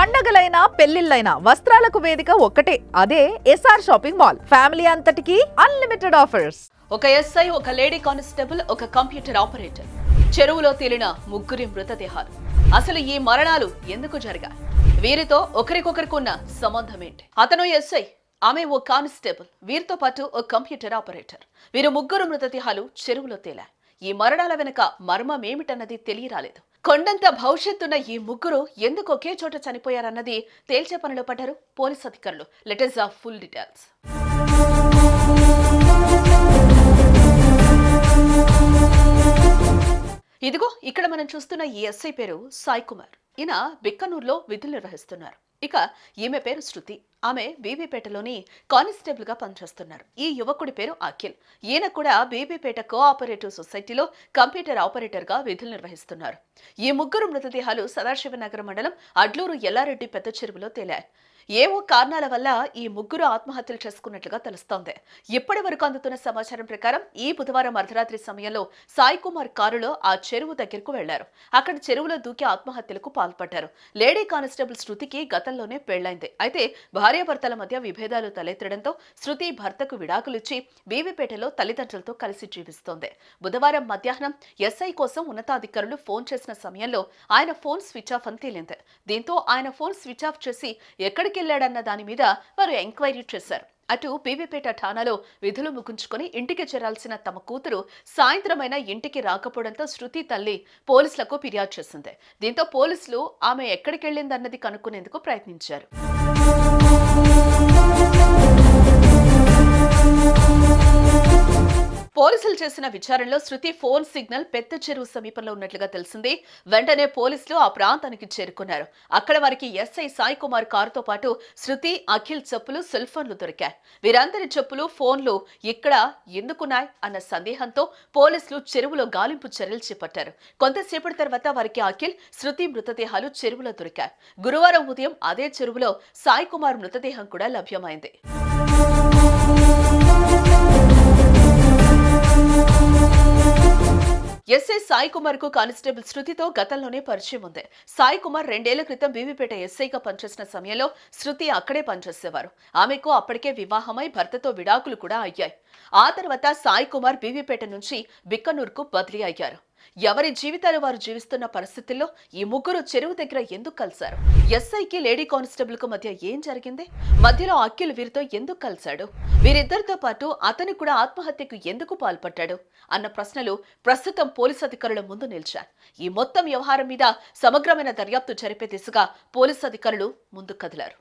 పండగలైనా పెళ్లిళ్ళైనా వస్త్రాలకు వేదిక ఒక్కటే, అదే ఎస్ఆర్ షాపింగ్ మాల్. ఫ్యామిలీ అంతటికి అన్లిమిటెడ్ ఆఫర్స్. ఒక ఎస్ఐ, ఒక లేడీ కానిస్టేబుల్, ఒక కంప్యూటర్ ఆపరేటర్, చెరువులో తేలిన ముగ్గురి మృతదేహాలు. అసలు ఈ మరణాలు ఎందుకు జరిగాయి? వీరితో ఒకరికొకరికున్న సంబంధం ఏంటి? అతను ఎస్ఐ, ఆమె ఓ కానిస్టేబుల్, వీరితో పాటు ఓ కంప్యూటర్ ఆపరేటర్. వీరు ముగ్గురు మృతదేహాలు చెరువులో తేలాయి. ఈ మరణాల వెనుక మర్మం ఏమిటన్నది తెలియరాలేదు. కొండంత భవిష్యత్తున్న ఈ ముగ్గురు ఎందుకు ఒకే చోట చనిపోయారన్నది తేల్చే పనిలో పడ్డారు పోలీస్ అధికారులు. Let us have full details. ఇదిగో ఇక్కడ మనం చూస్తున్న ఈ ఎస్ఐ పేరు సాయి కుమార్. ఈయన బిక్కనూరులో విధులు నిర్వహిస్తున్నారు. ఇక ఈమె పేరు శృతి. ఆమె బీబీపేటలోని కానిస్టేబుల్ గా పనిచేస్తున్నారు. ఈ యువకుడి పేరు అఖిల్. ఈయన కూడా బీబీపేట కోఆపరేటివ్ సొసైటీలో కంప్యూటర్ ఆపరేటర్ గా విధులు నిర్వహిస్తున్నారు. ఈ ముగ్గురు మృతదేహాలు సదాశివనగరం మండలం అడ్లూరు ఎల్లారెడ్డి పెద్ద చెరువులో తేలాయి. ఏవో కారణాల వల్ల ఈ ముగ్గురు ఆత్మహత్యలు చేసుకున్నట్లుగా తెలుస్తోంది. ఇప్పటి వరకు అందుతున్న సమాచారం ప్రకారం ఈ బుధవారం అర్ధరాత్రి సమయంలో సాయి కుమార్ కారులో ఆ చెరువు దగ్గరకు వెళ్లారు. అక్కడ చెరువులో దూకి ఆత్మహత్యలకు పాల్పడ్డారు. లేడీ కానిస్టేబుల్ శృతికి గతంలోనే పెళ్లైంది. అయితే భార్యాభర్తల మధ్య విభేదాలు తలెత్తడంతో శృతి భర్తకు విడాకులిచ్చి బీవీపేటలో తల్లిదండ్రులతో కలిసి జీవిస్తోంది. బుధవారం మధ్యాహ్నం ఎస్ఐ కోసం ఉన్నతాధికారులు ఫోన్ చేసిన సమయంలో ఆయన ఫోన్ స్విచ్ ఆఫ్ అని తేలింది. దీంతో ఆయన ఫోన్ స్విచ్ ఆఫ్ చేసి ఎక్కడికి వెళ్లాడన్న దాని మీద వారు ఎంక్వైరీ చేశారు. అటు బీబీపేట ఠాణాలో విధులు ముగించుకుని ఇంటికి చేరాల్సిన తమ కూతురు సాయంత్రమైన ఇంటికి రాకపోవడంతో శృతి తల్లి పోలీసులకు ఫిర్యాదు చేసింది. దీంతో పోలీసులు ఆమె ఎక్కడికి వెళ్లిందన్నది కనుక్కునేందుకు ప్రయత్నించారు. పోలీసులు చేసిన విచారణలో శృతి ఫోన్ సిగ్నల్ పెద్ద చెరువు సమీపంలో ఉన్నట్లుగా తెలిసింది. వెంటనే పోలీసులు ఆ ప్రాంతానికి చేరుకున్నారు. అక్కడ వారికి ఎస్ఐ సాయి కుమార్ కారుతో పాటు శృతి, అఖిల్ చెప్పులు, సెల్ ఫోన్లు దొరికాయి. వీరందరి చెప్పులు, ఫోన్లు ఇక్కడ ఎందుకున్నాయి అన్న సందేహంతో పోలీసులు చెరువులో గాలింపు చర్యలు చేపట్టారు. కొంతసేపటి తర్వాత వారికి అఖిల్, శృతి మృతదేహాలు చెరువులో దొరికాయి. గురువారం ఉదయం అదే చెరువులో సాయి కుమార్ మృతదేహం కూడా లభ్యమైంది. ఎస్ఐ సాయి కుమార్ కు కానిస్టేబుల్ శృతితో గతంలోనే పరిచయం ఉంది. సాయి కుమార్ 2 ఏళ్ల క్రితం బీవీపేట ఎస్ఐగా పనిచేసిన సమయంలో శృతి అక్కడే పనిచేసేవారు. ఆమెకు అప్పటికే వివాహమై భర్తతో విడాకులు కూడా అయ్యాయి. ఆ తర్వాత సాయి కుమార్ బీవీపేట నుంచి బిక్కనూరుకు బదిలీ అయ్యారు. ఎవరి జీవితాలు వారు జీవిస్తున్న పరిస్థితుల్లో ఈ ముగ్గురు చెరువు దగ్గర ఎందుకు కలిశారు? ఎస్ఐకి, లేడీ కానిస్టేబుల్ కు మధ్య ఏం జరిగింది? మధ్యలో అఖిల్ వీరితో ఎందుకు కలిశాడు? వీరిద్దరితో పాటు అతను కూడా ఆత్మహత్యకు ఎందుకు పాల్పడ్డాడు అన్న ప్రశ్నలు ప్రస్తుతం పోలీసు అధికారుల ముందు నిలిచాయి. ఈ మొత్తం వ్యవహారం మీద సమగ్రమైన దర్యాప్తు జరిపే దిశగా పోలీసు అధికారులు ముందుకు కదిలారు.